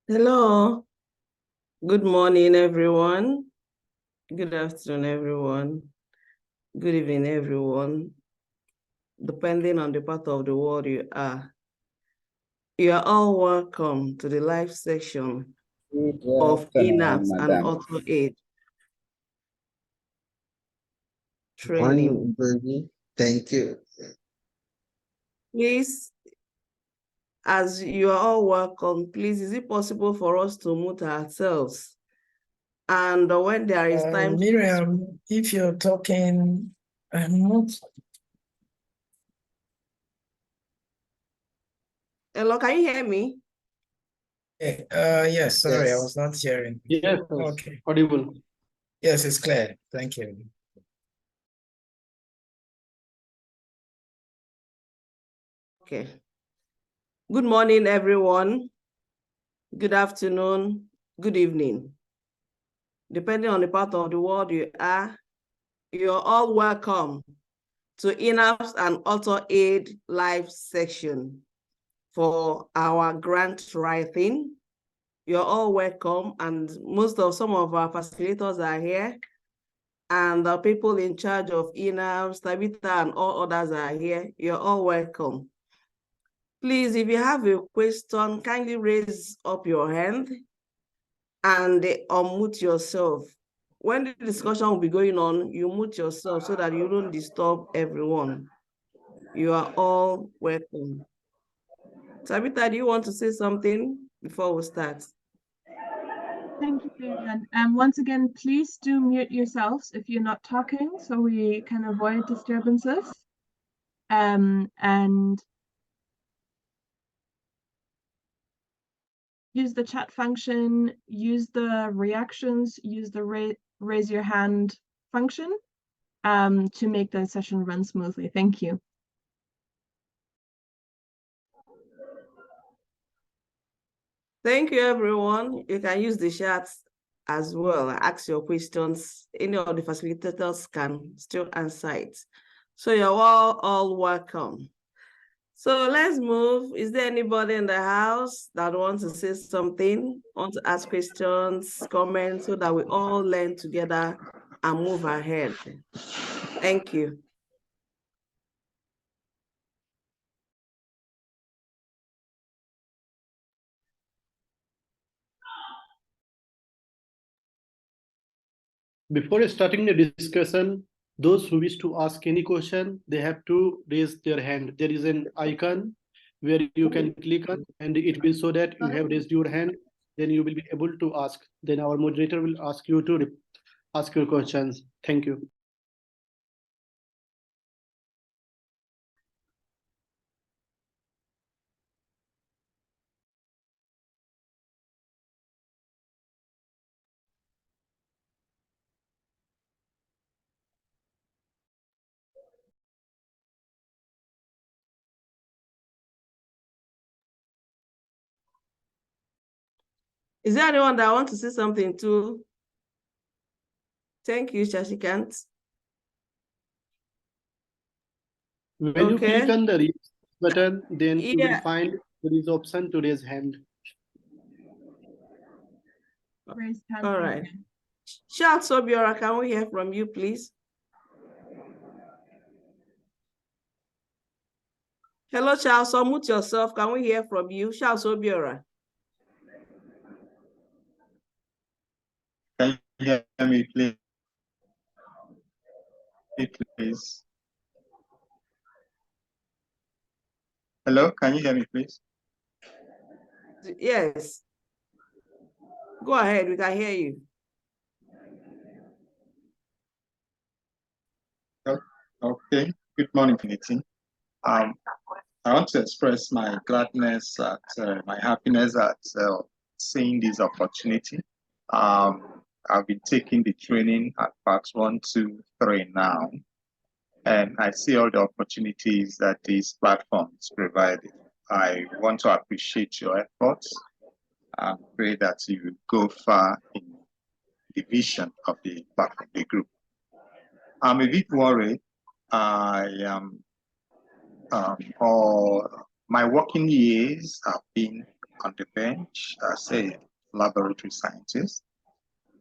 Hello. Good morning, everyone. Good afternoon, everyone. Good evening, everyone. Depending on the part of the world you are. You are all welcome to the live section Good of afternoon, in-apps and madam. auto aid Morning, training. baby. Thank you. Please, as you are all welcome, please, is it possible for us to mute ourselves? And when there is time... Miriam, if you're talking, I'm not. Hello, can you hear me? Yes, sorry, I Yes. was not hearing. Yes, Okay. audible. Yes, it's clear. Thank you. Okay. Good morning, everyone. Good afternoon. Good evening. Depending on the part of the world you are, you're all welcome to in-apps and auto aid live section for our grant writing. You're all welcome, and some of our facilitators are here, and the people in charge of in-apps, Tabitha, and all others are here. You're all welcome. Please, if you have a question, kindly raise up your hand and unmute yourself. When the discussion will be going on, you mute yourself so that you don't disturb everyone. You are all welcome. Tabitha, do you want to say something before we start? Thank you, Vivian. Once again, please do mute yourselves if you're not talking so we can avoid disturbances. And use the chat function, use the reactions, use the raise your hand function to make the session run smoothly. Thank you. Thank you, everyone. You can use the chat as well. Ask your questions. Any of the facilitators can still answer it. So you're all welcome. So let's move. Is there anybody in the house that wants to say something, want to ask questions, comments, so that we all learn together and move ahead? Thank you. Before starting the discussion, those who wish to ask any question, they have to raise their hand. There is an icon where you can click on, and it will show that you have raised your hand. Then you will be able to ask. Then our moderator will ask you to ask your questions. Thank you. Is there anyone that wants to say something too? Thank you, Shashikant. When you click on the raise button, then you will find there is option to raise hand. Raise hand. All right. Charles Obiora, can we hear from you, please? Hello, Charles. Unmute yourself. Can we hear from you? Charles Obiora. Can you hear me, please? Please. Hello, can you hear me, please? Yes. Go ahead, we can hear you. Okay, good morning, meeting. I want to express my gladness at my happiness at seeing this opportunity. I've been taking the training at parts 1, 2, 3 now, and I see all the opportunities that this platform is provided. I want to appreciate your efforts and pray that you go far in the vision of the group. I'm a bit worried. I am, my working years have been on the bench as a laboratory scientist.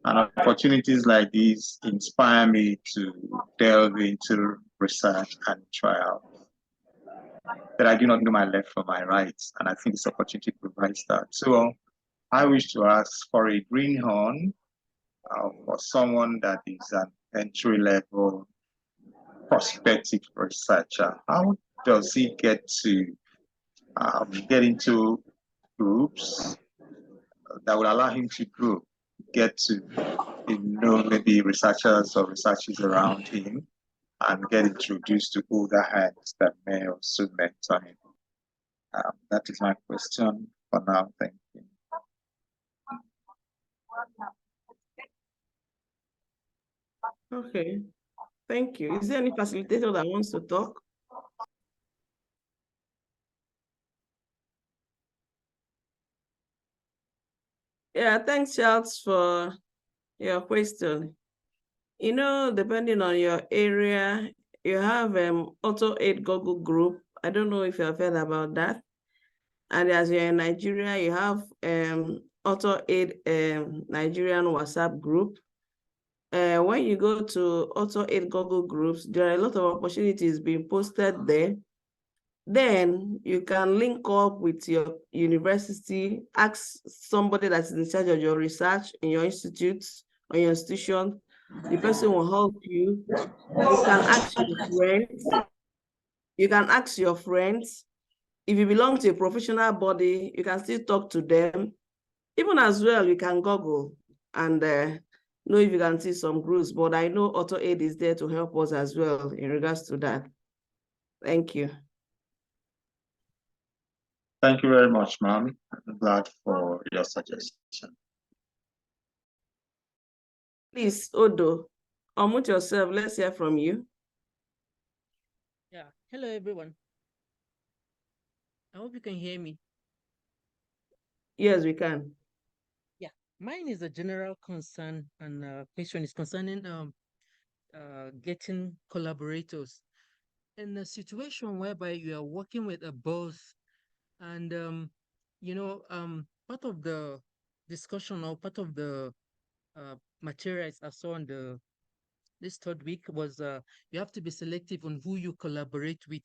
And opportunities like these inspire me to delve into research and trial. But I do not know my left from my right, and I think this opportunity provides that. So I wish to ask for a greenhorn for someone that is an entry-level prospective researcher. How does he get to get into groups that will allow him to grow, get to know maybe researchers or researchers around him, and get introduced to older hands that may also mentor him? That is my question for now. Thank you. Okay, thank you. Is there any facilitator that wants to talk? Yeah, thanks, Charles, for your question. You know, depending on your area, you have Auto Aid Google group. I don't know if you've heard about that. And as you're in Nigeria, you have Auto Aid Nigerian WhatsApp group. When you go to Auto Aid Google groups, there are a lot of opportunities being posted there. Then you can link up with your university, ask somebody that's in charge of your research in your institutes or your institution. The person will help you. You can ask your friends. You can ask your friends. If you belong to a professional body, you can still talk to them. Even as well, you can Google and know if you can see some groups. But I know Auto Aid is there to help us as well in regards to that. Thank you. Thank you very much, ma'am. I'm glad for your suggestion. Please, Odo, unmute yourself. Let's hear from you. Yeah, hello everyone. I hope you can hear me. Yes, we can. Yeah, mine is a general concern, and question is concerning getting collaborators in a situation whereby you are working with a boss, and part of the discussion or part of the materials I saw on this third week was you have to be selective on who you collaborate with,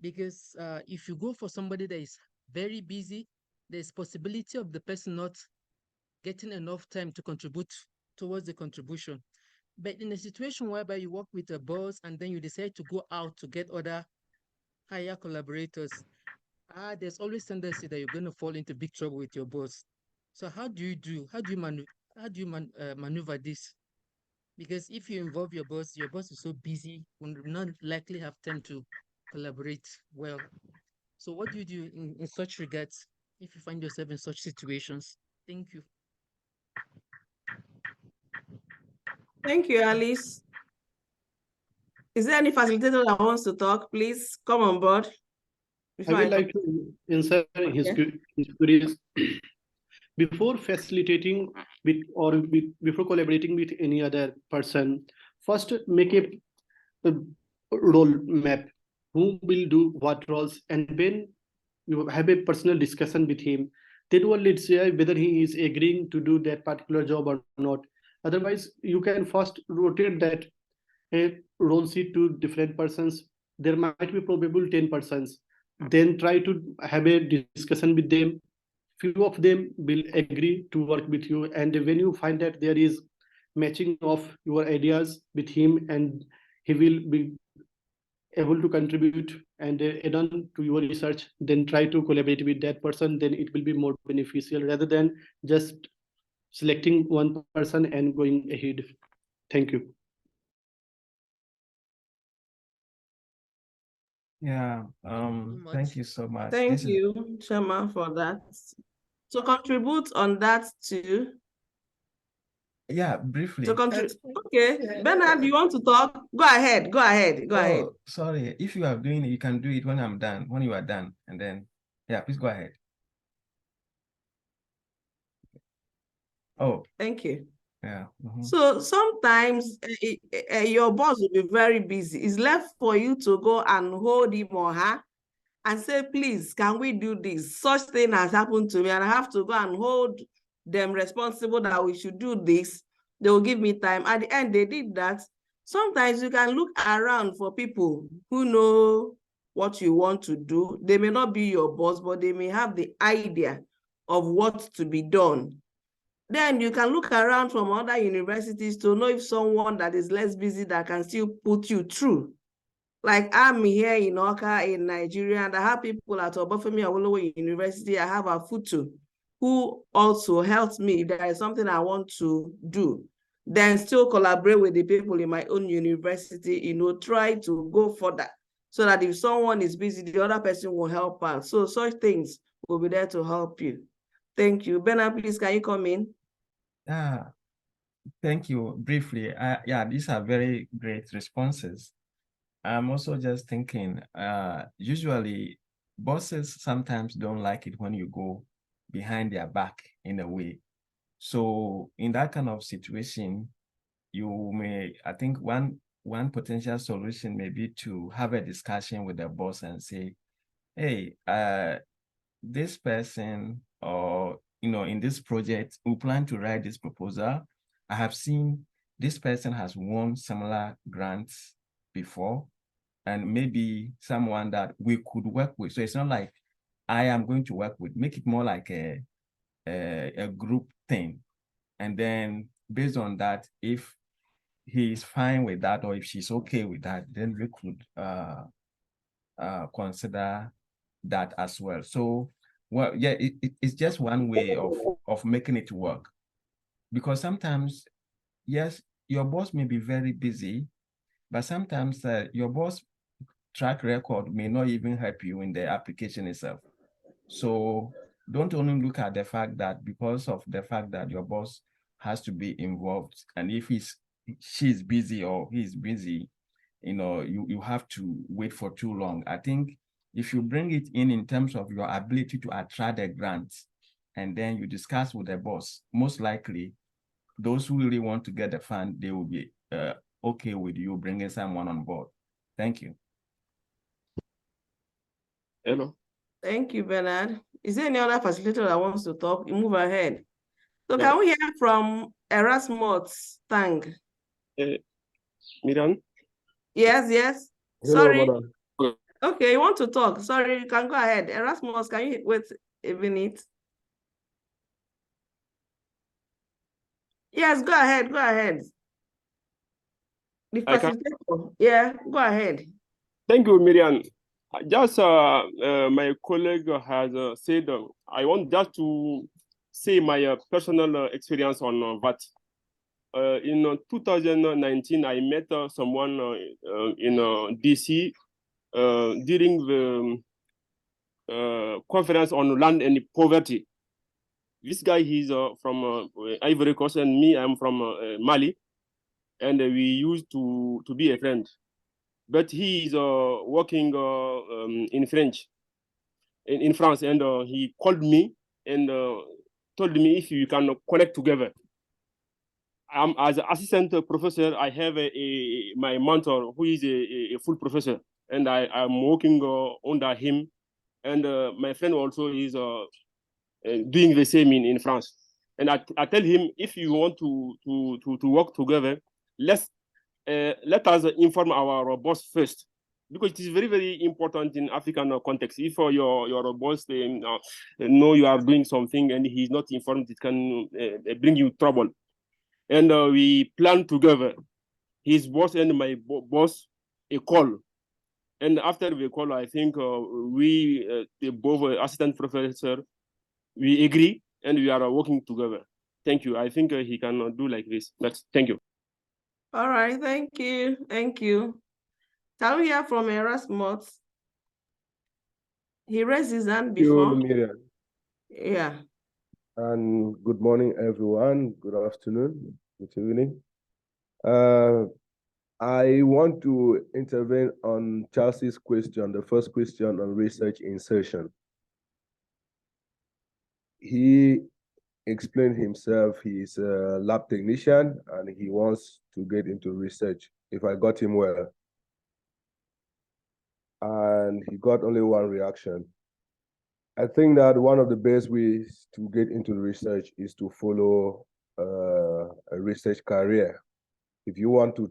because if you go for somebody that is very busy, there's possibility of the person not getting enough time to contribute towards the contribution. But in a situation whereby you work with a boss and then you decide to go out to get other higher collaborators, there's always tendency that you're going to fall into big trouble with your boss. So how do you maneuver this? Because if you involve your boss is so busy, will not likely have time to collaborate well. So what do you do in such regards if you find yourself in such situations? Thank you. Thank you, Alice. Is there any facilitator that wants to talk? Please come on board. I would like to answer his queries. Before facilitating with before collaborating with any other person, first make a role map. Who will do what roles, and when you have a personal discussion with him, then only decide whether he is agreeing to do that particular job or not. Otherwise, you can first rotate that a role sheet to different persons. There might be probable 10 persons. Then try to have a discussion with them. Few of them will agree to work with you, and when you find that there is matching of your ideas with him and he will be able to contribute and add on to your research, then try to collaborate with that person. Then it will be more beneficial rather than just selecting one person and going ahead. Thank you. Yeah, thank you so much. Thank you, Shama, for that. To contribute on that too. Yeah, briefly. To contribute. Okay, Bernard, you want to talk? Go ahead. Go ahead. Go ahead. Sorry. If you are doing it, you can do it when I'm done. When you are done, and then yeah, please go ahead. Oh, thank you. Yeah. So sometimes your boss will be very busy. It's left for you to go and hold him or her and say, please, can we do this? Such thing has happened to me, and I have to go and hold them responsible that we should do this. They will give me time. At the end, they did that. Sometimes you can look around for people who know what you want to do. They may not be your boss, but they may have the idea of what to be done. Then you can look around from other universities to know if someone that is less busy that can still put you through. Like I'm here in Oka in Nigeria, and I have people at Obafemi Awolowo University. I have a Futu who also helps me if there is something I want to do. Then still collaborate with the people in my own university, try to go further so that if someone is busy, the other person will help out. So such things will be there to help you. Thank you. Bernard, please, can you come in? Thank you. Briefly, yeah, these are very great responses. I'm also just thinking, usually bosses sometimes don't like it when you go behind their back in a way. So in that kind of situation, you may, I think one potential solution may be to have a discussion with the boss and say, hey, this person, or in this project, we plan to write this proposal. I have seen this person has won similar grants before, and maybe someone that we could work with. So it's not like I am going to work with, make it more like a group thing. And then based on that, if he is fine with that, or if she's okay with that, then we could consider that as well. So, well, yeah, it's just one way of making it work. Because sometimes, yes, your boss may be very busy, but sometimes your boss track record may not even help you in the application itself. So don't only look at the fact that because of the fact that your boss has to be involved, and if she's busy or he's busy, you have to wait for too long. I think if you bring it in terms of your ability to attract the grants, and then you discuss with the boss, most likely those who really want to get the fund, they will be okay with you bringing someone on board. Thank you. Hello. Thank you, Bernard. Is there any other facilitator that wants to talk? You move ahead. So Yeah. can we hear from Erasmus Tang? Miriam. Yes. Hello, Sorry. madam. Okay, you want to talk? Sorry, you can go ahead. Erasmus, can you wait a minute? Yes, go ahead. The I can. facilitator. Yeah, go ahead. Thank you, Miriam. Just my colleague has said, I want just to say my personal experience on that. In 2019, I met someone in DC during the conference on land and poverty. This guy, he's from Ivory Coast, and me, I'm from Mali, and we used to be a friend. But he is working in French, in France, and he called me and told me if you can connect together. As an assistant professor, I have my mentor who is a full professor, and I'm working under him. And my friend also is doing the same in France. And I tell him, if you want to work together, let us inform our boss first, because it is very, very important in African context. If your boss know you are doing something and he's not informed, it can bring you trouble. And we plan together, his boss and my boss, a call. And after the call, I think we, the both assistant professor, we agree and we are working together. Thank you. I think he can do like this. But thank you. All right, thank you. Can we hear from Erasmus? He raised his hand before. Thank you, Miriam. Yeah. And good morning, everyone. Good afternoon. Good evening. I want to intervene on Chelsea's question, the first question on research insertion. He explained himself, he's a lab technician and he wants to get into research, if I got him well. and he got only one reaction. I think that one of the best ways to get into research is to follow a research career. If you want to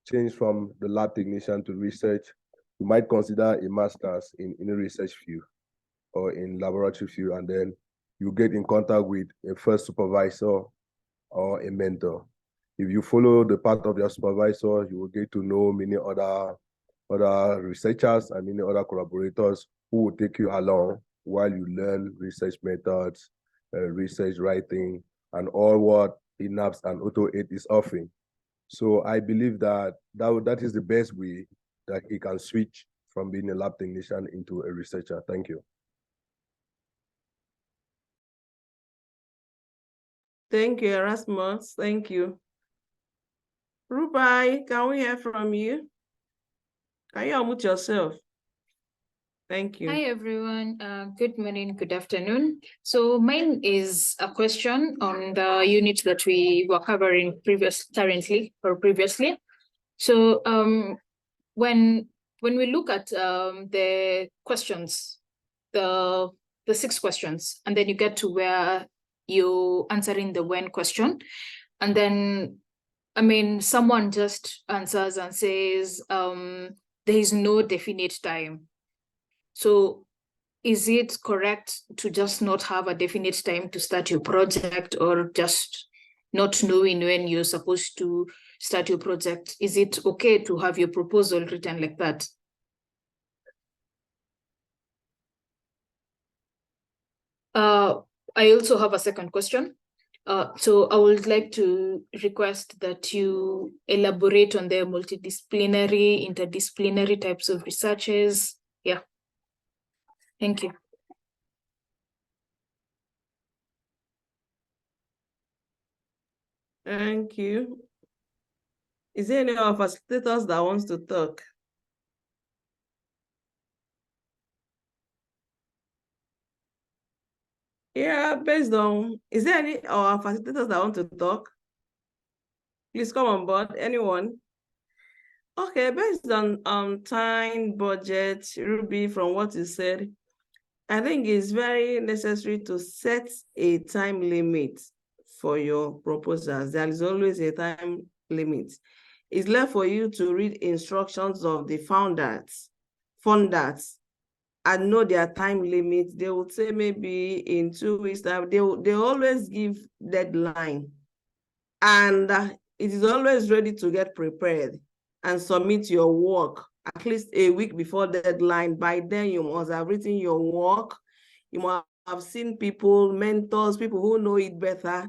change from the lab technician to research, you might consider a master's in a research field or in laboratory field, and then you get in contact with a first supervisor or a mentor. If you follow the path of your supervisor, you will get to know many other researchers and many other collaborators who will take you along while you learn research methods, research writing, and all what ENAPS and Auto-8 is offering. So I believe that that is the best way that he can switch from being a lab technician into a researcher. Thank you. Thank you, Erasmus. Thank you. Rubai, can we hear from you? Can you unmute yourself? Thank you. Hi, everyone. Good morning, good afternoon. So mine is a question on the unit that we were covering previously. So when we look at the questions, the 6 questions, and then you get to where you answering the when question, and then someone just answers and says there is no definite time. So is it correct to just not have a definite time to start your project, or just not knowing when you're supposed to start your project? Is it okay to have your proposal written like that? I also have a second question. So I would like to request that you elaborate on the multidisciplinary, interdisciplinary types of researches. Yeah. Thank you. Thank you. Is there any of our facilitators that wants to talk? Yeah, based on, is there any of our facilitators that want to talk? Please come on board, anyone? Okay, based on time, budget, Ruby, from what you said, I think it's very necessary to set a time limit for your proposals. There is always a time limit. It's left for you to read instructions of the funders, and know their time limit. They would say maybe in 2 weeks time. They always give deadline, and it is always ready to get prepared and submit your work at least a week before deadline. By then, you must have written your work. You must have seen people, mentors, people who know it better,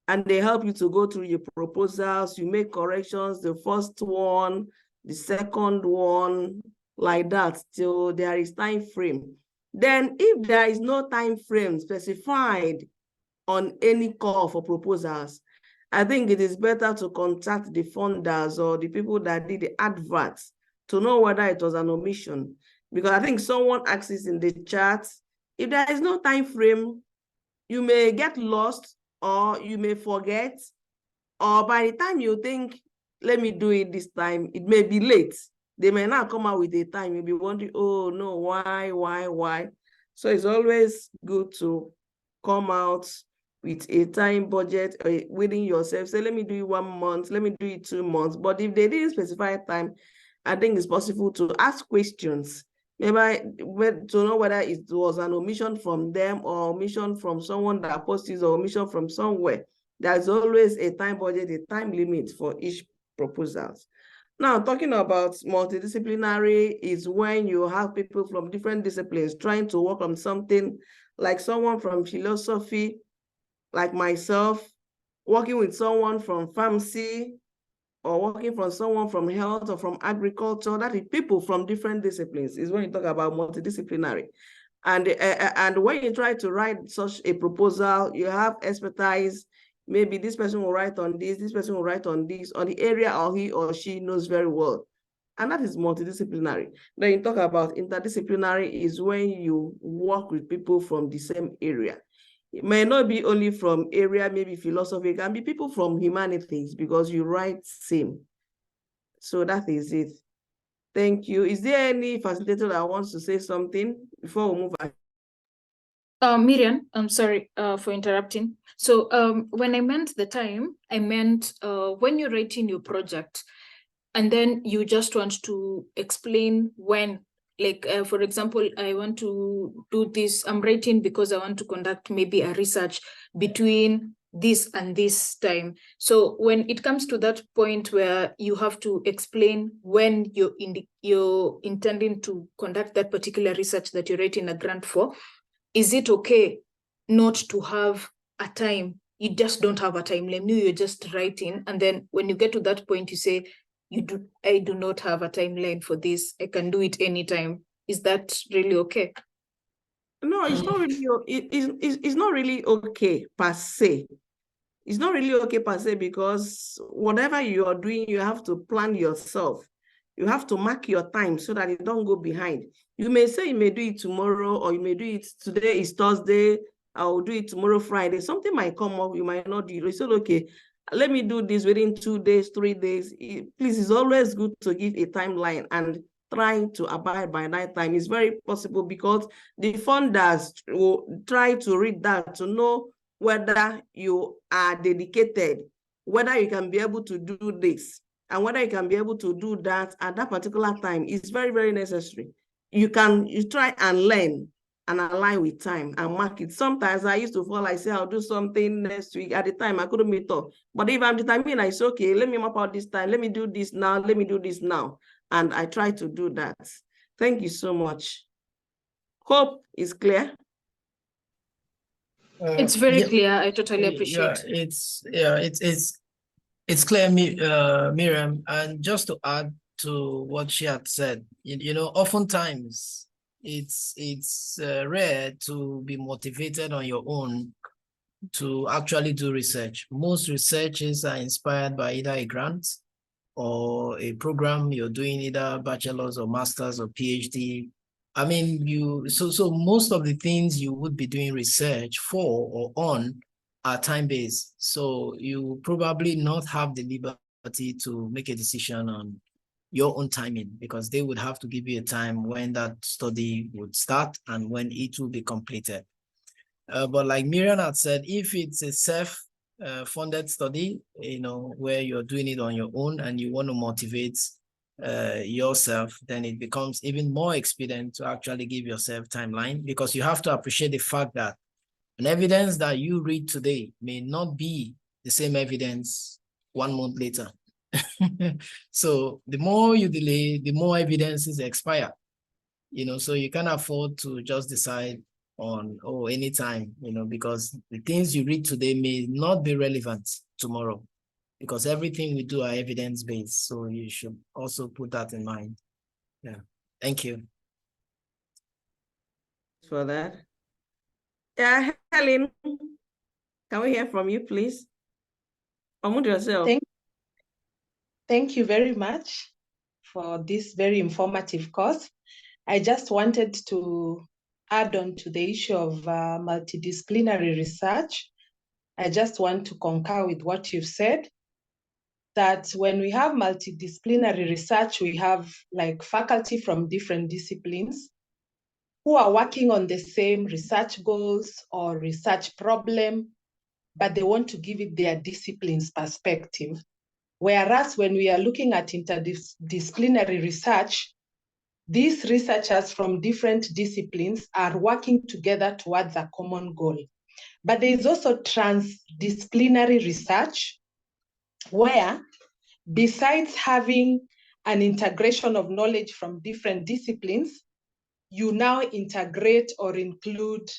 and they help you to go through your proposals. You make corrections, the first one, the second one, like that, till there is time frame. Then if there is no time frame specified on any call for proposals, I think it is better to contact the funders or the people that did the adverts to know whether it was an omission. Because I think someone asked this in the chat, if there is no time frame, you may get lost, or you may forget, or by the time you think, let me do it this time, it may be late. They may not come out with a time. You'll be wondering, oh no, why? So it's always good to come out with a time budget within yourself. Say, let me do it 1 month, let me do it 2 months. But if they didn't specify time, I think it's possible to ask questions, maybe to know whether it was an omission from them, or omission from someone that posted, or omission from somewhere. There's always a time budget, a time limit for each proposals. Now, talking about multidisciplinary is when you have people from different disciplines trying to work on something, like someone from philosophy, like myself, working with someone from pharmacy, or working from someone from health or from agriculture. That is people from different disciplines is when you talk about multidisciplinary. And when you try to write such a proposal, you have expertise. Maybe this person will write on this person will write on this, on the area or he or she knows very well. And that is multidisciplinary. Then you talk about interdisciplinary is when you work with people from the same area. It may not be only from area, maybe philosophy, it can be people from humanities, because you write same. So that is it. Thank you. Is there any facilitator that wants to say something before we move on? Miriam, I'm sorry for interrupting. So when I meant the time, I meant when you're writing your project and then you just want to explain when, like, for example, I want to do this, I'm writing because I want to conduct maybe a research between this and this time. So when it comes to that point where you have to explain when you're intending to conduct that particular research that you're writing a grant for, is it okay not to have a time? You just don't have a timeline. You're just writing, and then when you get to that point, you say, I do not have a timeline for this. I can do it anytime. Is that really okay? No, it's not really. It's not really okay per se. It's not really okay per se because whatever you are doing, you have to plan yourself. You have to mark your time so that you don't go behind. You may say you may do it tomorrow, or you may do it today is Thursday. I'll do it tomorrow, Friday. Something might come up, you might not do it. You said, okay, let me do this within 2 days, 3 days. Please, it's always good to give a timeline and trying to abide by that time. Is very possible because the funders will try to read that to know whether you are dedicated, whether you can be able to do this, and whether you can be able to do that at that particular time is very, very necessary. You try and learn and align with time and mark it. Sometimes I used to fall, I say, I'll do something next week. At the time, I couldn't meet up. But if I'm determined, I say, okay, let me map out this time. Let me do this now. Let me do this now. And I try to do that. Thank you so much. Hope is clear. It's very yeah, clear. I totally appreciate. It's clear, Miriam. And just to add to what she had said, you know, oftentimes it's rare to be motivated on your own to actually do research. Most researches are inspired by either a grant or a program you're doing, either bachelor's or master's or PhD. I mean, so most of the things you would be doing research for or on are time-based. So you probably not have the liberty to make a decision on your own timing, because they would have to give you a time when that study would start and when it will be completed. But like Miriam had said, if it's a self-funded study, you know, where you're doing it on your own and you want to motivate yourself, then it becomes even more expedient to actually give yourself timeline, because you have to appreciate the fact that an evidence that you read today may not be the same evidence 1 month later. So the more you delay, the more evidences expire. You know, so you can't afford to just decide on, oh, anytime, you know, because the things you read today may not be relevant tomorrow, because everything we do are evidence-based. So you should also put that in mind. Yeah. Thank you. For that. Yeah, Helen, can we hear from you, please? Unmute yourself. Thank you very much for this very informative course. I just wanted to add on to the issue of multidisciplinary research. I just want to concur with what you've said, that when we have multidisciplinary research, we have like faculty from different disciplines who are working on the same research goals or research problem, but they want to give it their discipline's perspective. Whereas when we are looking at interdisciplinary research, these researchers from different disciplines are working together towards a common goal. But there is also transdisciplinary research, where besides having an integration of knowledge from different disciplines, you now integrate or include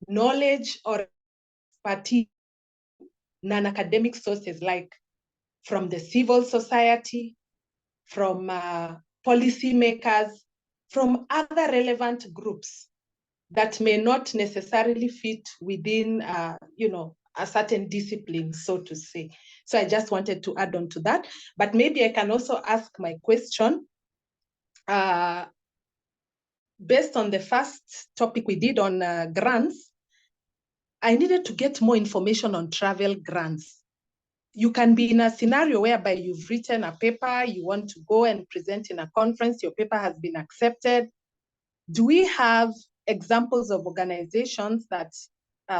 knowledge or expertise, non-academic sources like from the civil society, from policymakers, from other relevant groups that may not necessarily fit within, you know, a certain discipline, so to say. So I just wanted to add on to that. But maybe I can also ask my question. Based on the first topic we did on grants, I needed to get more information on travel grants. you can be in a scenario whereby you've written a paper, you want to go and present in a conference, your paper has been accepted. Do we have examples of organizations that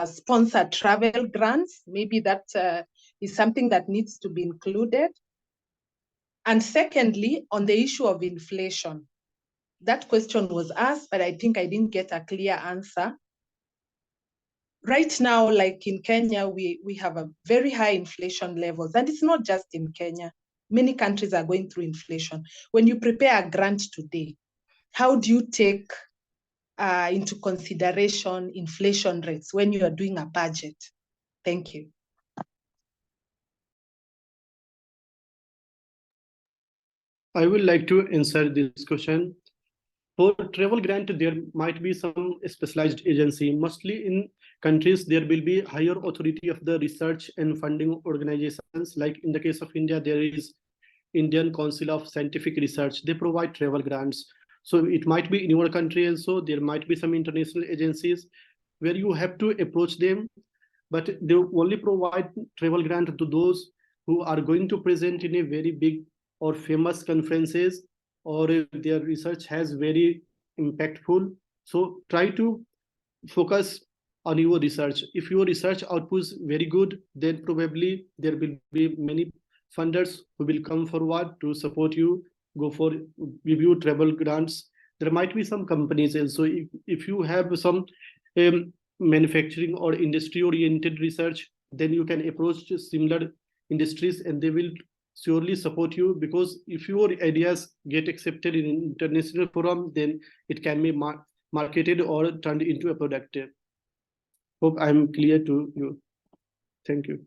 sponsor travel grants? Maybe that is something that needs to be included. And secondly, on the issue of inflation, that question was asked, but I think I didn't get a clear answer. Right now, like in Kenya, we have a very high inflation levels, and it's not just in Kenya. Many countries are going through inflation. When you prepare a grant today, how do you take into consideration inflation rates when you are doing a budget? Thank you. I would like to answer this question. For travel grant, there might be some specialized agency. Mostly in countries, there will be higher authority of the research and funding organizations. Like in the case of India, there is Indian Council of Scientific Research. They provide travel grants. So it might be in your country also, there might be some international agencies where you have to approach them, but they only provide travel grant to those who are going to present in a very big or famous conferences, or if their research has very impactful. So try to focus on your research. If your research output is very good, then probably there will be many funders who will come forward to support you, go for give you travel grants. There might be some companies also. If you have some manufacturing or industry oriented research, then you can approach similar industries and they will surely support you, because if your ideas get accepted in an international forum, then it can be marketed or turned into a product. Hope I'm clear to you. Thank you.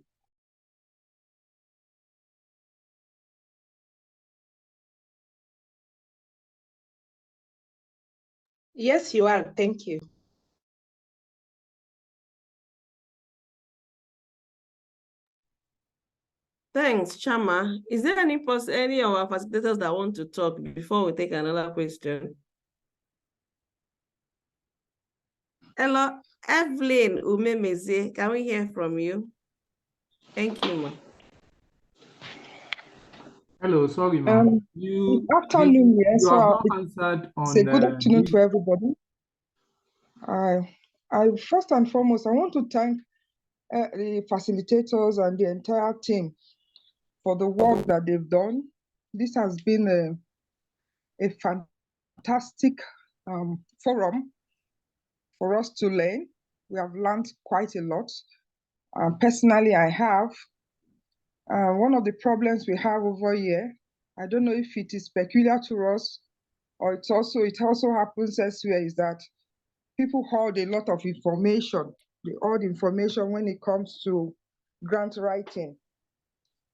Yes, you are. Thank you. Thanks, Chama. Is there any of our facilitators that want to talk before we take another question? Hello, Evelyn Umemeze, can we hear from you? Thank you, ma. Hello, sorry, ma'am. Good afternoon, yes. You have not answered on Say good the afternoon to everybody. I first and foremost, I want to thank the facilitators and the entire team for the work that they've done. This has been a fantastic forum for us to learn. We have learned quite a lot. Personally, I have. One of the problems we have over here, I don't know if it is peculiar to us or it also happens elsewhere, is that people hold a lot of information. They hold information when it comes to grant writing.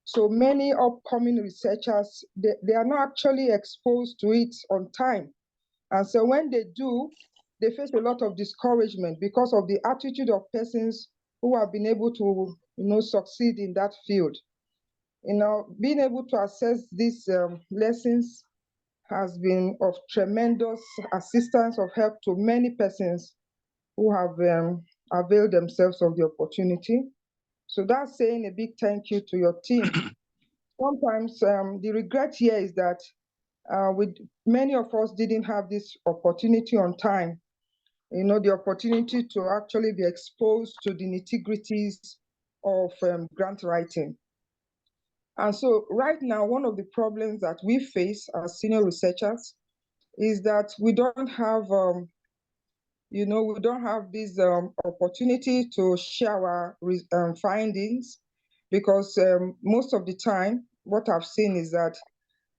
So many upcoming researchers, they are not actually exposed to it on time. And so when they do, they face a lot of discouragement because of the attitude of persons who have been able to, succeed in that field. Being able to access these lessons has been of tremendous assistance of help to many persons who have availed themselves of the opportunity. So that's saying a big thank you to your team. Sometimes the regret here is that with many of us didn't have this opportunity on time, the opportunity to actually be exposed to the nitty-gritties of grant writing. And so right now, one of the problems that we face as senior researchers is that we don't have, we don't have this opportunity to share our findings, because most of the time, what I've seen is that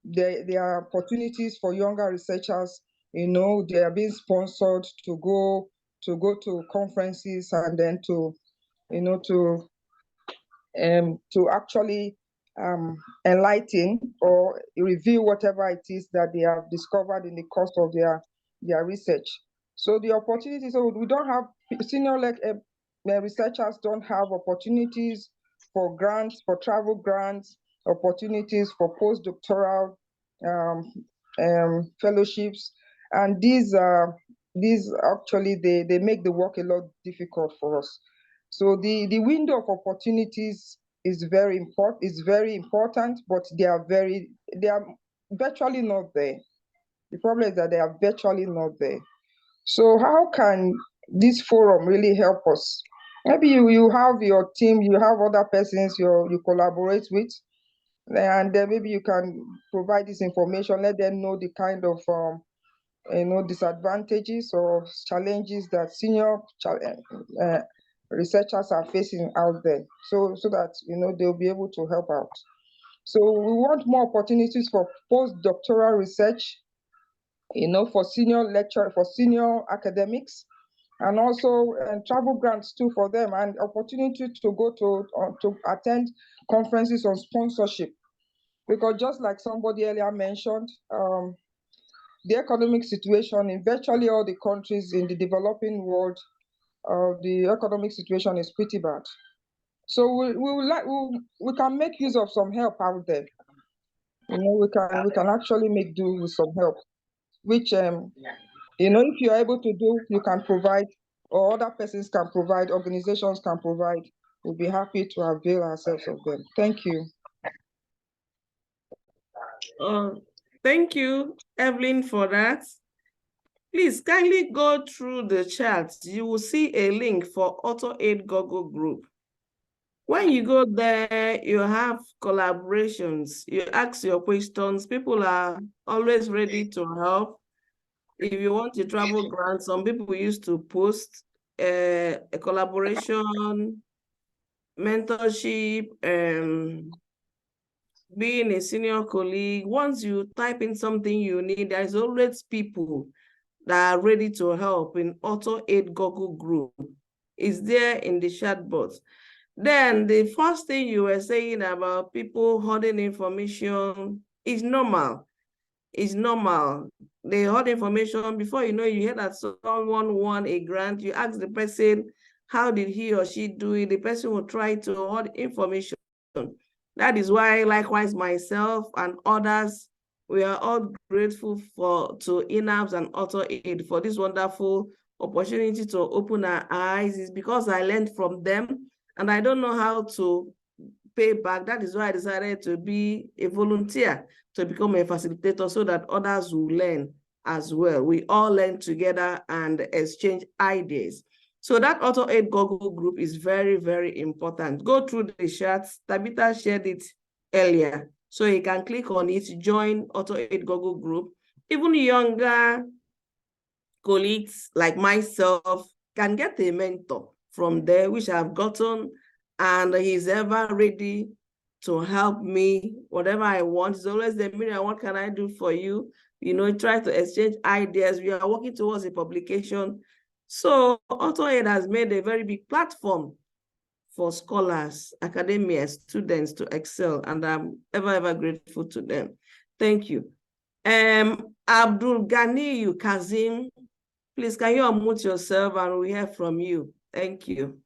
there are opportunities for younger researchers, they are being sponsored to go to conferences and then to actually enlighten or review whatever it is that they have discovered in the course of their research. So the opportunities, so we don't have senior researchers don't have opportunities for grants, for travel grants, opportunities for postdoctoral fellowships, and these actually they make the work a lot difficult for us. So the window of opportunities is very important, but they are virtually not there. The problem is that they are virtually not there. So how can this forum really help us? Maybe you have your team, you have other persons you collaborate with, and then maybe you can provide this information, let them know the kind of disadvantages or challenges that senior researchers are facing out there, so that they'll be able to help out. So we want more opportunities for postdoctoral research, for senior academics, and also travel grants too for them, and opportunity to go to attend conferences on sponsorship. Because just like somebody earlier mentioned, the economic situation in virtually all the countries in the developing world, the economic situation is pretty bad. So we can make use of some help out there. We can actually make do with some help, which if you're able to do, you can provide, or other persons can provide, organizations can provide. We'll be happy to avail ourselves of them. Thank you. Thank you, Evelyn, for that. Please kindly go through the chat. You will see a link for AutoAid Google Group. When you go there, you have collaborations. You ask your questions. People are always ready to help. If you want a travel grant, some people used to post a collaboration, mentorship, being a senior colleague. Once you type in something you need, there's always people that are ready to help in AutoAid Google Group. It's there in the chat box. Then the first thing you were saying about people holding information is normal. It's normal. They hold information. Before you know, you hear that someone won a grant. You ask the person, how did he or she do it? The person will try to hold information. That is why, likewise, myself and others, we are all grateful to INAPS and AutoAid for this wonderful opportunity to open our eyes. It's because I learned from them, and I don't know how to pay back. That is why I decided to be a volunteer, to become a facilitator, so that others will learn as well. We all learn together and exchange ideas. So that AutoAid Google Group is very, very important. Go through the chats. Tabitha shared it earlier. So you can click on it, join AutoAid Google Group. Even younger colleagues like myself can get a mentor from there, which I've gotten, and he's ever ready to help me, whatever I want. It's always the Miriam, what can I do for you? Try to exchange ideas. We are working towards a publication. So AutoAid has made a very big platform for scholars, academia, students to excel, and I'm ever, ever grateful to them. Thank you. Abdul Ghani Kazim, please, can you unmute yourself and we hear from you? Thank you.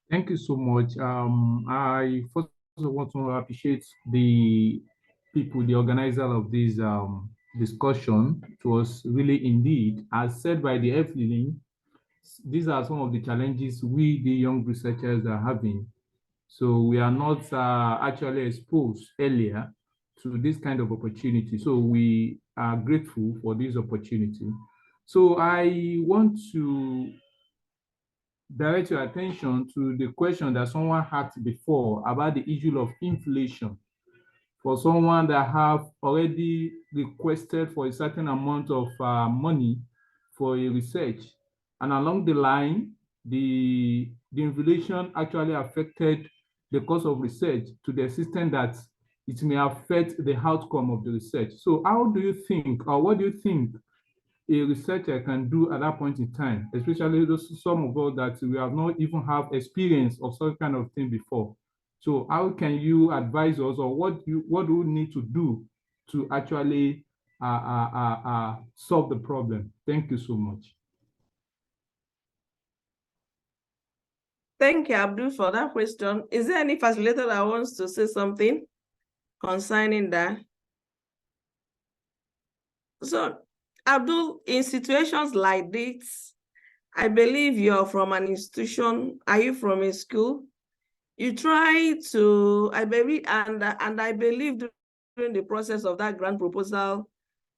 Thank you so much. I first want to appreciate the people, the organizer of this discussion. It was really indeed, as said by the Evelyn, these are some of the challenges we, the young researchers, are having. So we are not actually exposed earlier to this kind of opportunity. So we are grateful for this opportunity. So I want to direct your attention to the question that someone asked before about the issue of inflation. For someone that have already requested for a certain amount of money for a research, and along the line, the inflation actually affected the cost of research to the extent that it may affect the outcome of the research. So how do you think, or what do you think a researcher can do at that point in time, especially some of us that we have not even have experience of such kind of thing before? So how can you advise us, or what do we need to do to actually solve the problem? Thank you so much. Thank you, Abdul, for that question. Is there any facilitator that wants to say something concerning that? So, Abdul, in situations like this, I believe you're from an institution. Are you from a school? you try to, I believe, and I believe during the process of that grant proposal,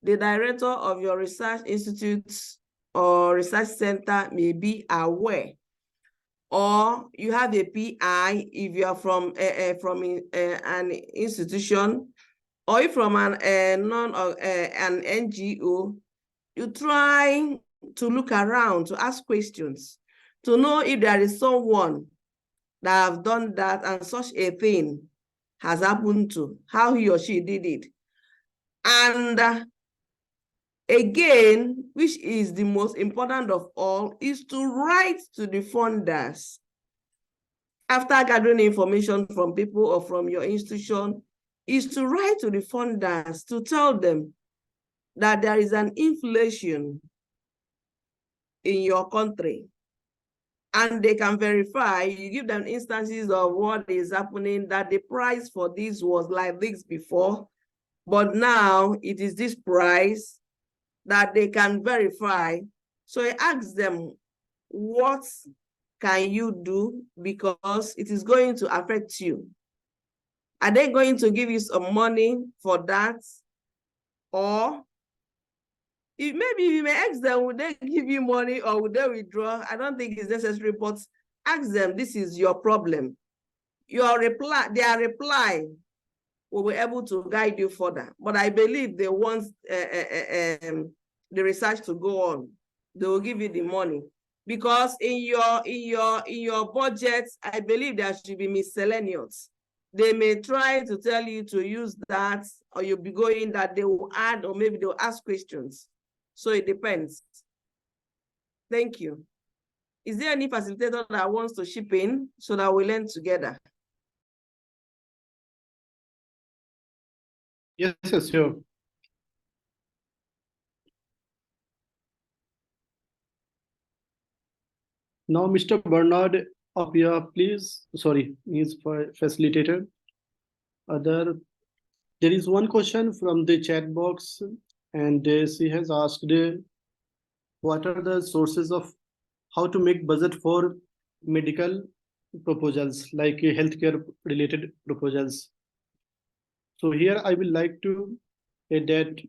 the director of your research institute or research center may be aware, or you have a PI if you are from an institution, or if from an NGO. You try to look around, to ask questions, to know if there is someone that have done that and such a thing has happened to, how he or she did it. And again, which is the most important of all, is to write to the funders. After gathering information from people or from your institution, is to write to the funders to tell them that there is an inflation in your country, and they can verify. You give them instances of what is happening, that the price for this was like this before, but now it is this price, that they can verify. So I ask them, what can you do, because it is going to affect you? Are they going to give you some money for that? Or if maybe you may ask them, would they give you money or would they withdraw? I don't think it's necessary, but ask them, this is your problem. Your reply, their reply will be able to guide you further. But I believe they want the research to go on. They will give you the money. Because in your budget, I believe there should be miscellaneous. They may try to tell you to use that, or you'll be going that they will add, or maybe they'll ask questions. So it depends. Thank you. Is there any facilitator that wants to chip in so that we learn together? Yes, sure. Now, Mr. Bernard up here, please. Sorry, he's for facilitator. There is one question from the chat box, and she has asked, what are the sources of how to make budget for medical proposals, like healthcare related proposals? So here I will like to add that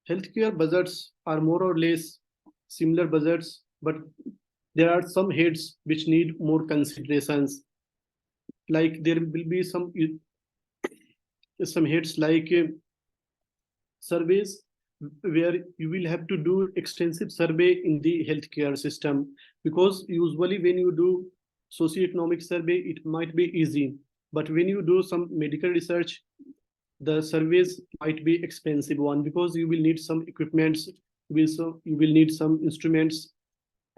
healthcare budgets are more or less similar budgets, but there are some heads which need more considerations. Like there will be some heads like surveys, where you will have to do extensive survey in the healthcare system, because usually when you do socioeconomic survey, it might be easy, but when you do some medical research, the surveys might be expensive one, because you will need some equipments, you will need some instruments,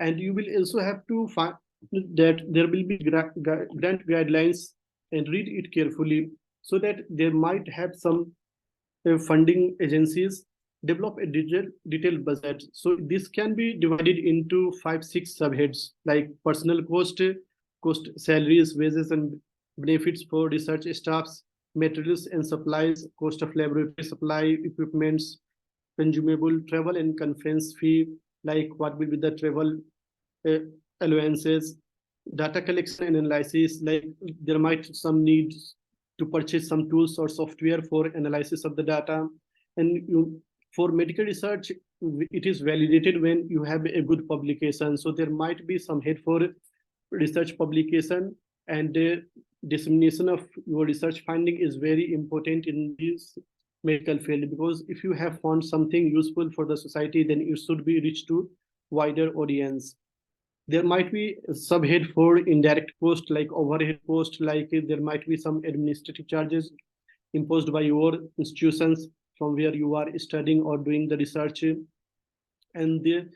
and you will also have to find that there will be grant guidelines, and read it carefully, so that there might have some funding agencies develop a detailed budget. So this can be divided into 5-6 subheads, like personal cost, salaries, wages and benefits for research staffs, materials and supplies, cost of laboratory supply, equipments, consumable, travel and conference fee, like what will be the travel allowances, data collection and analysis, like there might some needs to purchase some tools or software for analysis of the data. And for medical research, it is validated when you have a good publication. So there might be some head for research publication, and dissemination of your research finding is very important in this medical field, because if you have found something useful for the society, then it should be reached to wider audience. There might be a subhead for indirect cost, like overhead cost, like there might be some administrative charges imposed by your institutions from where you are studying or doing the research. And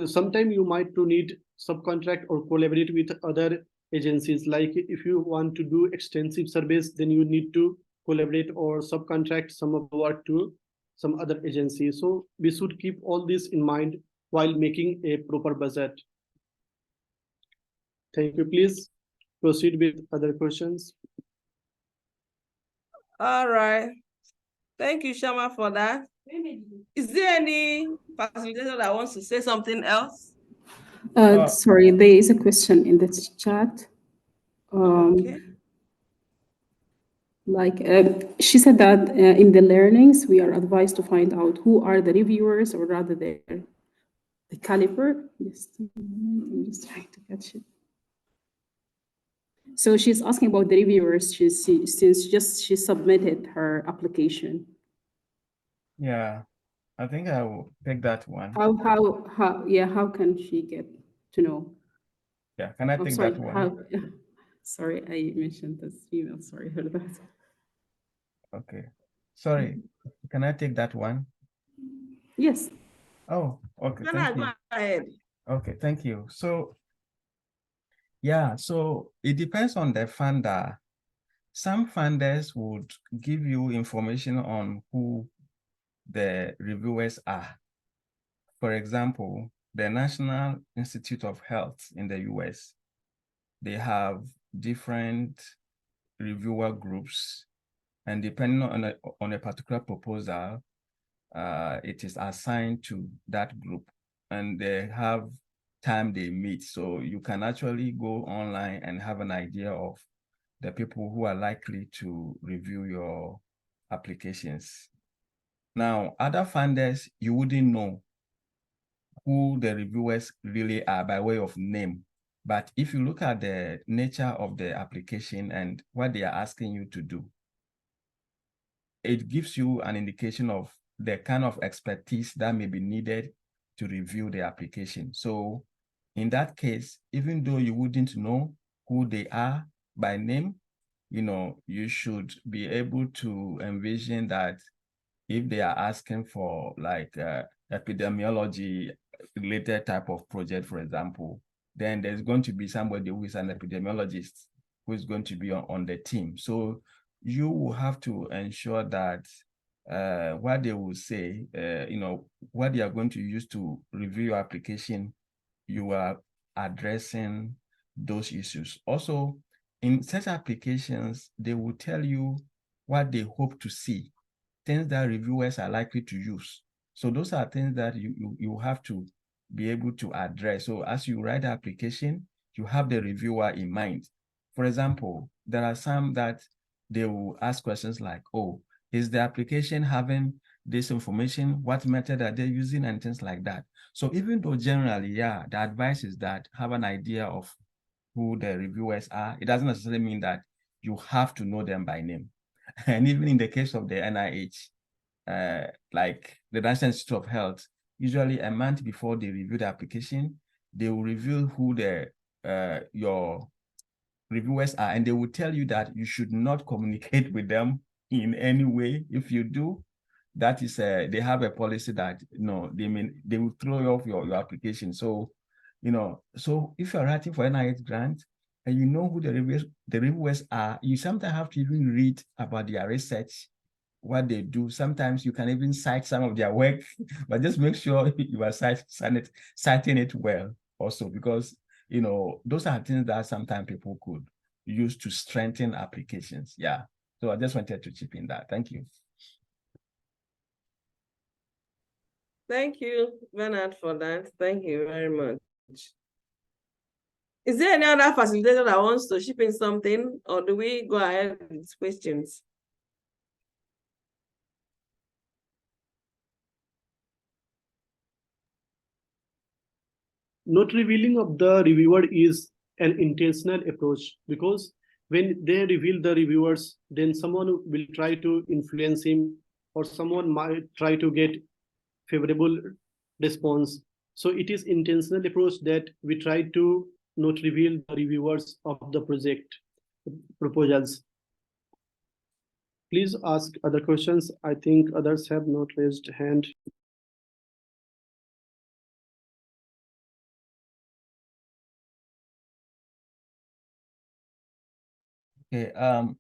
sometimes you might to need subcontract or collaborate with other agencies. Like if you want to do extensive surveys, then you need to collaborate or subcontract some of the work to some other agency. So we should keep all this in mind while making a proper budget. Thank you. Please proceed with other questions. All right. Thank you, Shama, for that. Is there any facilitator that wants to say something else? Sorry, there is a question in the chat. Okay. She said that in the learnings, we are advised to find out who are the reviewers, or rather the caliber. Just a moment, I'm just trying to catch it. So she's asking about the reviewers since she submitted her application. Yeah, I think I will take that one. How can she get to know? Yeah, can I take sorry, that one? sorry, I mentioned this email. Sorry for that. Okay. Sorry, can I take that one? Yes. Oh, okay. Thank you. Go ahead. Okay, thank you. So, yeah, so it depends on the funder. Some funders would give you information on who the reviewers are. For example, the National Institute of Health in the US, they have different reviewer groups, and depending on a particular proposal, it is assigned to that group, and they have time they meet. So you can actually go online and have an idea of the people who are likely to review your applications. Now, other funders, you wouldn't know who the reviewers really are by way of name. But if you look at the nature of the application and what they are asking you to do, it gives you an indication of the kind of expertise that may be needed to review the application. So in that case, even though you wouldn't know who they are by name, you should be able to envision that if they are asking for like epidemiology related type of project, for example, then there's going to be somebody who is an epidemiologist who is going to be on the team. So you will have to ensure that what they will say, what they are going to use to review your application, you are addressing those issues. Also, in such applications, they will tell you what they hope to see, things that reviewers are likely to use. So those are things that you have to be able to address. So as you write the application, you have the reviewer in mind. For example, there are some that they will ask questions like, oh, is the application having this information? What method are they using? And things like that. So even though generally, yeah, the advice is that have an idea of who the reviewers are, it doesn't necessarily mean that you have to know them by name. And even in the case of the NIH, like the National Institute of Health, usually a month before they review the application, they will reveal who your reviewers are, and they will tell you that you should not communicate with them in any way. If you do, that is they have a policy that they will throw off your application. So so if you're writing for NIH grant and you know who the reviewers are, you sometimes have to even read about their research, what they do. Sometimes you can even cite some of their work, but just make sure you are citing it well also, because those are things that sometimes people could use to strengthen applications. Yeah. So I just wanted to chip in that. Thank you. Thank you, Bernard, for that. Thank you very much. Is there any other facilitator that wants to chip in something, or do we go ahead with questions? Not revealing of the reviewer is an intentional approach, because when they reveal the reviewers, then someone will try to influence him, or someone might try to get favorable response. So it is intentional approach that we try to not reveal the reviewers of the project proposals. Please ask other questions. I think others have not raised hand. Okay,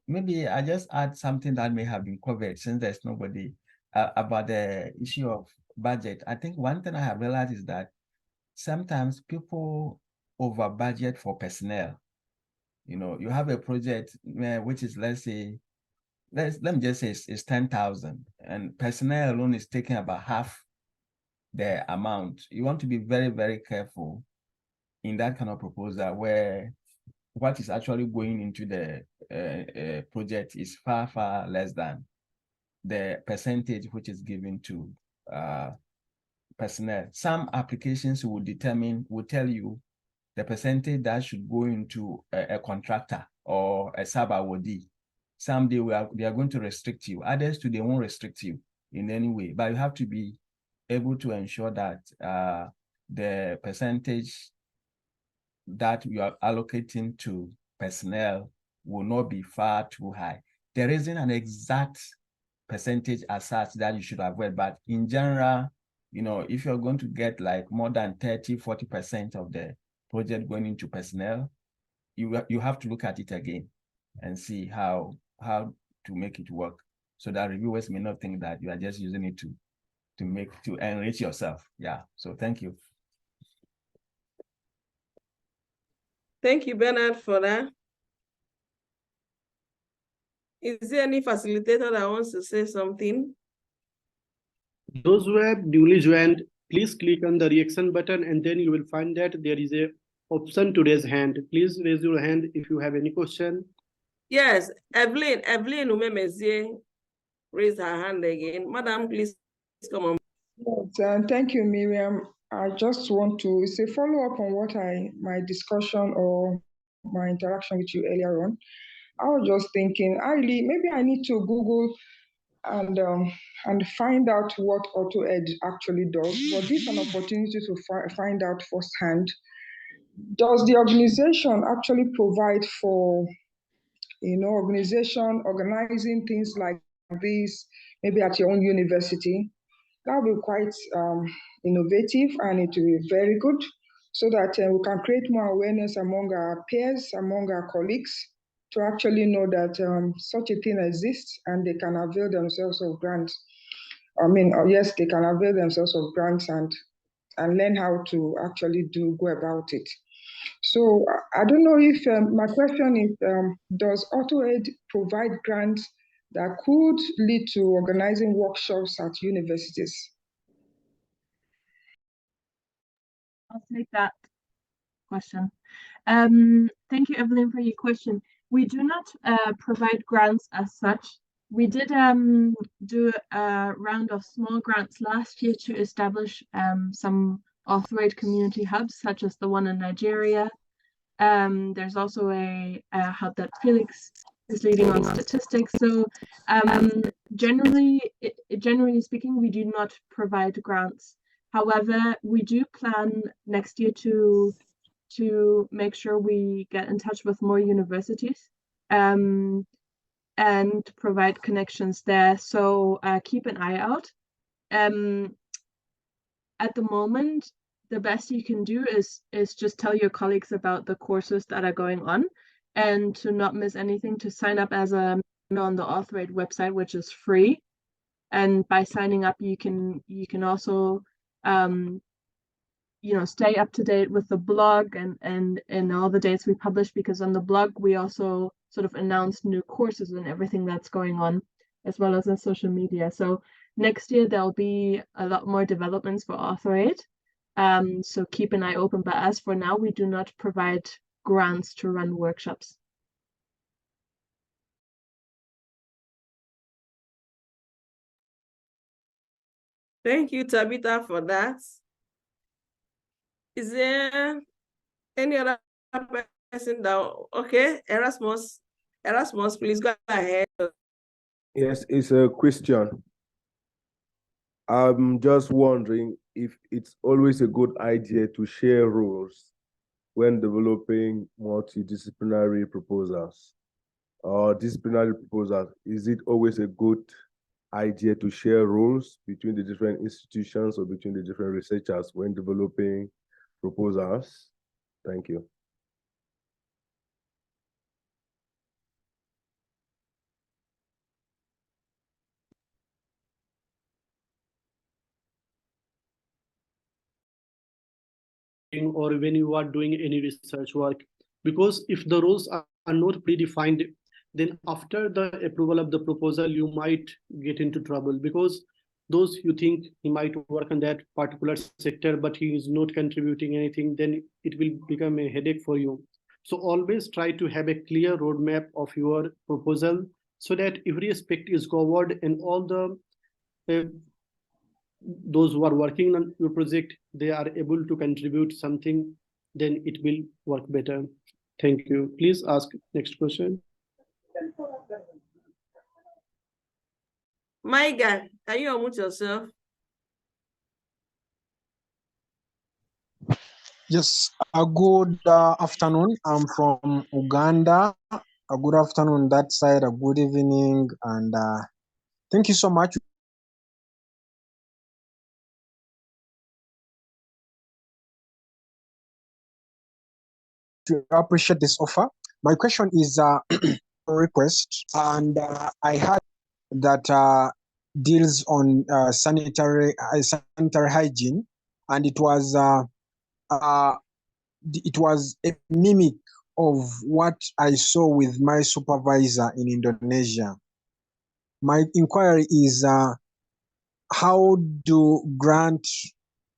maybe I just add something that may have been covered since there's nobody about the issue of budget. I think one thing I have realized is that sometimes people over budget for personnel. You have a project which is, let's say, let me just say it's 10,000, and personnel alone is taking about half the amount. You want to be very, very careful in that kind of proposal where what is actually going into the project is far, far less than the percentage which is given to personnel. Some applications will tell you the percentage that should go into a contractor or a sub-awardee. Some they are going to restrict you. Others too, they won't restrict you in any way. But you have to be able to ensure that the percentage that you are allocating to personnel will not be far too high. There isn't an exact percentage as such that you should avoid, but in general, you know, if you're going to get like more than 30–40% of the project going into personnel, you have to look at it again and see how to make it work, so that reviewers may not think that you are just using it to enrich yourself. Yeah. So thank you. Thank you, Bernard, for that. Is there any facilitator that wants to say something? Those who have newly joined, please click on the reaction button, and then you will find that there is a option to raise hand. Please raise your hand if you have any question. Yes, Evelyn Umemezie raised her hand again. Madam, please come on. Yes, thank you, Miriam. I just want to say follow-up on what my discussion or my interaction with you earlier on. I was just thinking, maybe I need to Google and find out what AutoEd actually does. But this is an opportunity to find out firsthand. Does the organization actually provide for, organizing things like this, maybe at your own university? That will be quite innovative, and it will be very good, so that we can create more awareness among our peers, among our colleagues, to actually know that such a thing exists and they can avail themselves of grants. I mean, yes, they can avail themselves of grants and learn how to actually go about it. So I don't know if my question is, does AutoEd provide grants that could lead to organizing workshops at universities? I'll take that question. Thank you, Evelyn, for your question. We do not provide grants as such. We did do a round of small grants last year to establish some Authorate community hubs, such as the one in Nigeria. There's also a hub that Felix is leading on statistics. So generally speaking, we do not provide grants. However, we do plan next year to make sure we get in touch with more universities and provide connections there. So keep an eye out. At the moment, the best you can do is just tell your colleagues about the courses that are going on, and to not miss anything, to sign up as a member on the Authorate website, which is free. And by signing up, you can also stay up to date with the blog and all the dates we publish, because on the blog we also sort of announce new courses and everything that's going on, as well as on social media. So next year there'll be a lot more developments for Authorate. So keep an eye open. But as for now, we do not provide grants to run workshops. Thank you, Tabitha, for that. Is there any other person that, okay, Erasmus, please go ahead. Yes, it's a question. I'm just wondering if it's always a good idea to share rules when developing multidisciplinary proposals or disciplinary proposals. Is it always a good idea to share rules between the different institutions or between the different researchers when developing proposals? Thank you. Or when you are doing any research work, because if the rules are not predefined, then after the approval of the proposal, you might get into trouble, because those you think he might work on that particular sector, but he is not contributing anything, then it will become a headache for you. So always try to have a clear roadmap of your proposal so that every aspect is covered and all the those who are working on your project, they are able to contribute something, then it will work better. Thank you. Please ask next question. My guy, can you unmute yourself? Yes, a good afternoon. I'm from Uganda. A good afternoon that side, a good evening, and thank you so much. To appreciate this offer. My question is a request, and I had that deals on sanitary hygiene, and it was a mimic of what I saw with my supervisor in Indonesia. My inquiry is how do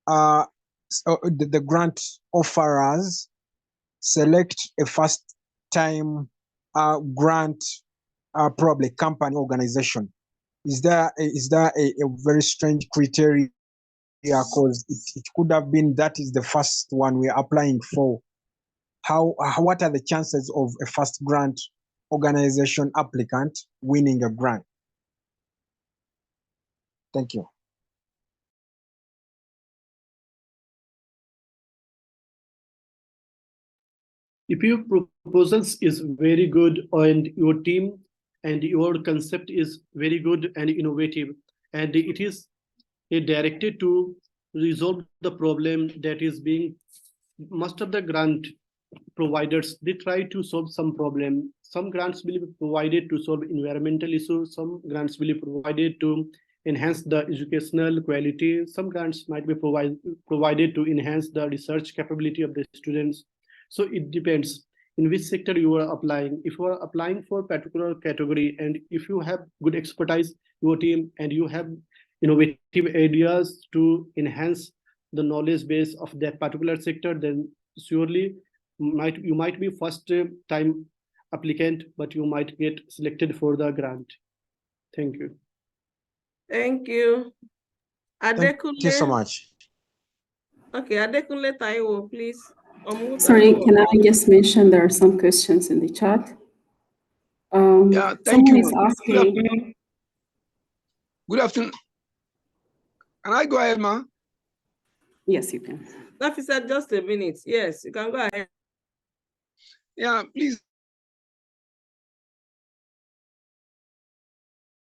the grant offerers select a first time grant probably company organization? Is there a very strange criteria? Because it could have been that is the first one we're applying for. What are the chances of a first grant organization applicant winning a grant? Thank you. If your proposals is very good and your team and your concept is very good and innovative, and it is directed to resolve the problem that is being, most of the grant providers, they try to solve some problem. Some grants will be provided to solve environmental issues, some grants will be provided to enhance the educational quality, some grants might be provided to enhance the research capability of the students. So it depends in which sector you are applying. If you are applying for a particular category and if you have good expertise, your team, and you have innovative ideas to enhance the knowledge base of that particular sector, then surely you might be first time applicant, but you might get selected for the grant. Thank you. Thank you. Thank you so much. Okay, Adekunle Taiwo, please. Sorry, can I just mention there are some questions in the chat? Yeah, thank Someone you. is Good asking. afternoon. Good afternoon. Can I go ahead, ma? Yes, you can. Officer, just a minute. Yes, you can go ahead. Yeah, please.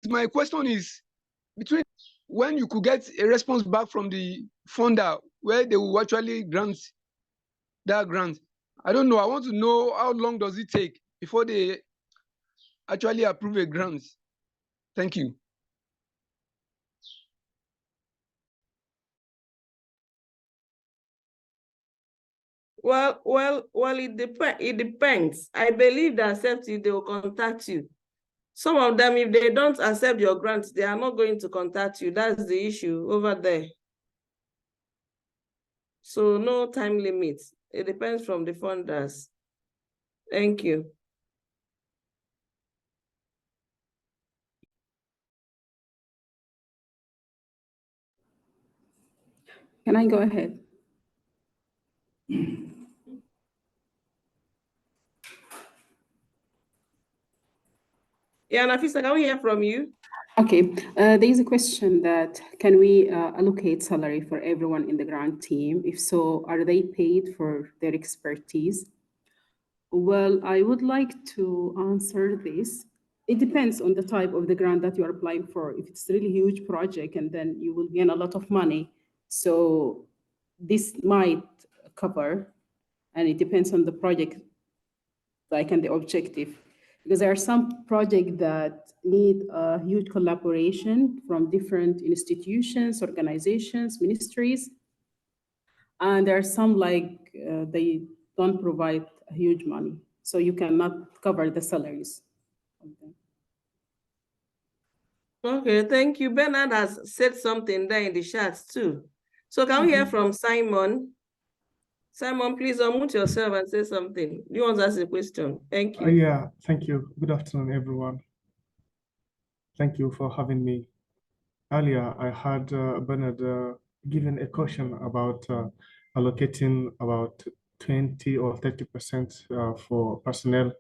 My question is, between when you could get a response back from the funder where they will actually grant that grant. I don't know. I want to know how long does it take before they actually approve a grant. Thank you. Well, it depends. I believe they accept you, they will contact you. Some of them, if they don't accept your grant, they are not going to contact you. That's the issue over there. So no time limit. It depends from the funders. Thank you. Can I go ahead? Yeah, Nafisa, can we hear from you? Okay, there is a question that can we allocate salary for everyone in the grant team? If so, are they paid for their expertise? Well, I would like to answer this. It depends on the type of the grant that you are applying for. If it's a really huge project and then you will gain a lot of money. So this might cover, and it depends on the project, like, and the objective. Because there are some projects that need a huge collaboration from different institutions, organizations, ministries. And there are some like they don't provide huge money. So you cannot cover the salaries. Okay, thank you. Bernard has said something there in the chat too. So can we hear from Simon? Simon, please unmute yourself and say something. You want to ask a question? Thank you. Yeah, thank you. Good afternoon, everyone. Thank you for having me. Earlier, I had Bernard given a caution about allocating about 20 or 30% for personnel.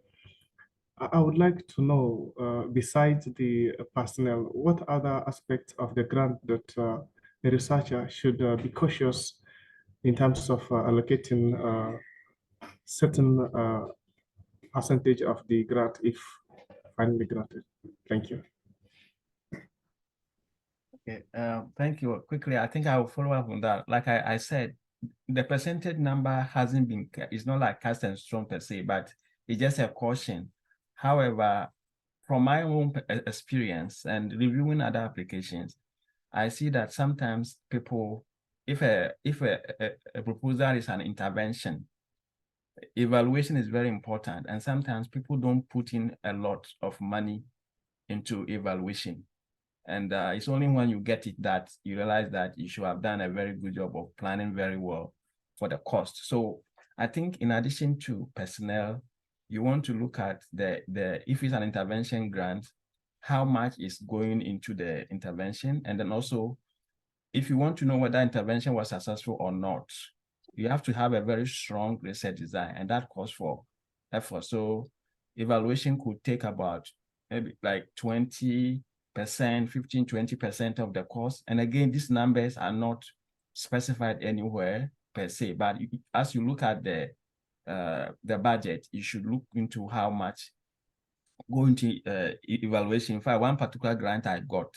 I would like to know, besides the personnel, what other aspects of the grant that the researcher should be cautious in terms of allocating certain percentage of the grant if finally granted. Thank you. Okay, thank you. Quickly, I think I will follow up on that. Like I said, the percentage number hasn't been, it's not like cast in stone per se, but it's just a caution. However, from my own experience and reviewing other applications, I see that sometimes people, if a proposal is an intervention, evaluation is very important. And sometimes people don't put in a lot of money into evaluation. And it's only when you get it that you realize that you should have done a very good job of planning very well for the cost. So I think in addition to personnel, you want to look at the if it's an intervention grant, how much is going into the intervention. And then also, if you want to know whether intervention was successful or not, you have to have a very strong research design, and that calls for effort. So evaluation could take about maybe like 20%, 15, 20% of the cost. And again, these numbers are not specified anywhere per se, but as you look at the budget, you should look into how much go into evaluation. In fact, one particular grant I got,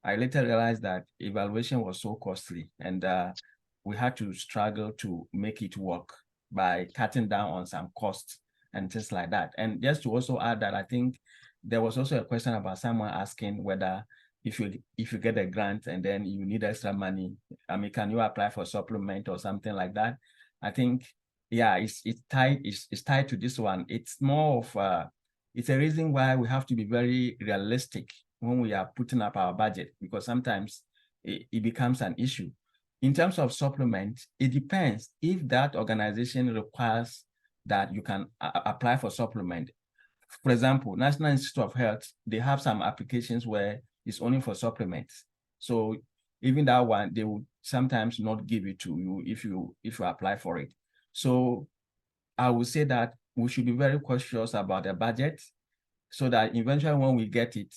I later realized that evaluation was so costly, and we had to struggle to make it work by cutting down on some costs and things like that. And just to also add that, I think there was also a question about someone asking whether if you get a grant and then you need extra money, I mean, can you apply for supplement or something like that? I think, yeah, it's tied to this one. It's more of it's a reason why we have to be very realistic when we are putting up our budget, because sometimes it becomes an issue. In terms of supplement, it depends if that organization requires that you can apply for supplement. For example, National Institute of Health, they have some applications where it's only for supplements. So even that one, they will sometimes not give it to you if you apply for it. So I would say that we should be very cautious about the budget so that eventually when we get it,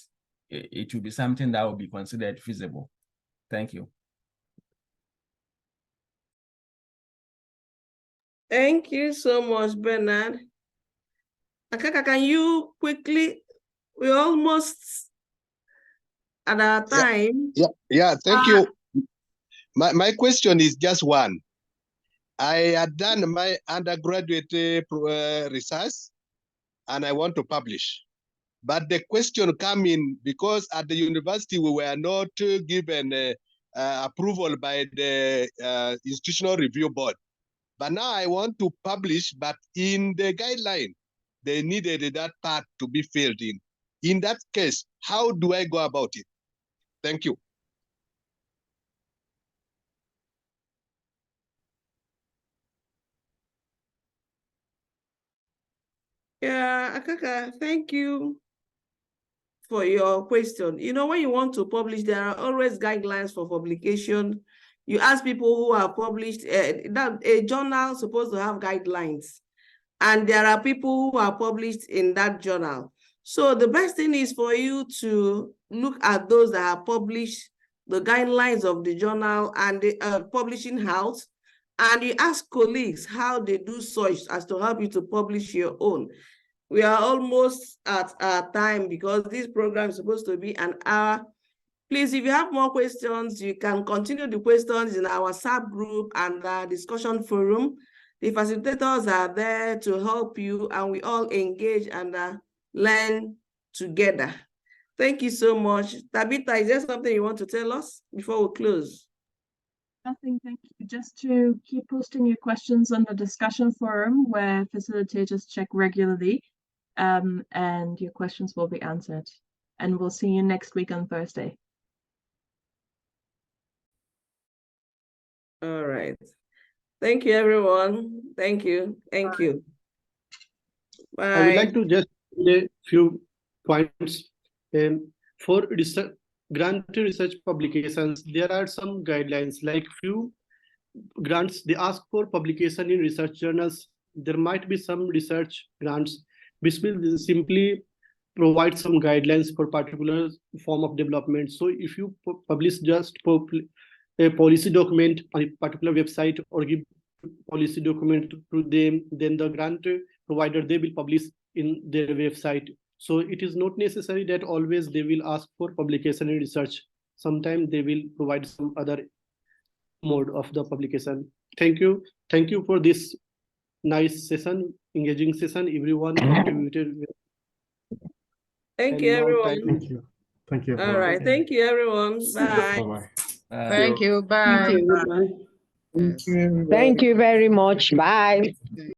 it will be something that will be considered feasible. Thank you. Thank you so much, Bernard. Akaka, can you quickly, we're almost at our time. Yeah, thank you. My question is just one. I had done my undergraduate research and I want to publish. But the question come in because at the university we were not given approval by the institutional review board. But now I want to publish, but in the guideline, they needed that part to be filled in. In that case, how do I go about it? Thank you. Yeah, Akaka, thank you for your question. You know, when you want to publish, there are always guidelines for publication. You ask people who have published, that a journal is supposed to have guidelines. And there are people who are published in that journal. So the best thing is for you to look at those that are published, the guidelines of the journal and the publishing house, and you ask colleagues how they do such as to help you to publish your own. We are almost at our time because this program is supposed to be an hour. Please, if you have more questions, you can continue the questions in our WhatsApp group and the discussion forum. The facilitators are there to help you, and we all engage and learn together. Thank you so much. Tabitha, is there something you want to tell us before we close? Nothing, thank you. Just to keep posting your questions on the discussion forum where facilitators check regularly, and your questions will be answered. And we'll see you next week on Thursday. All right. Thank you, everyone. Thank you. Thank you. Bye. I would like to just add a few points. For research, granted research publications, there are some guidelines, like few grants, they ask for publication in research journals. There might be some research grants which will simply provide some guidelines for particular form of development. So if you publish just a policy document on a particular website or give policy document to them, then the grant provider, they will publish in their website. So it is not necessary that always they will ask for publication and research. Sometimes they will provide some other mode of the publication. Thank you. Thank you for this nice session, engaging session. Everyone contributed. Thank you, everyone. Thank you. Thank you. All right. Thank you, everyone. Bye. Bye-bye. Thank you. Bye. Thank you. Goodbye. Thank you very much. Bye.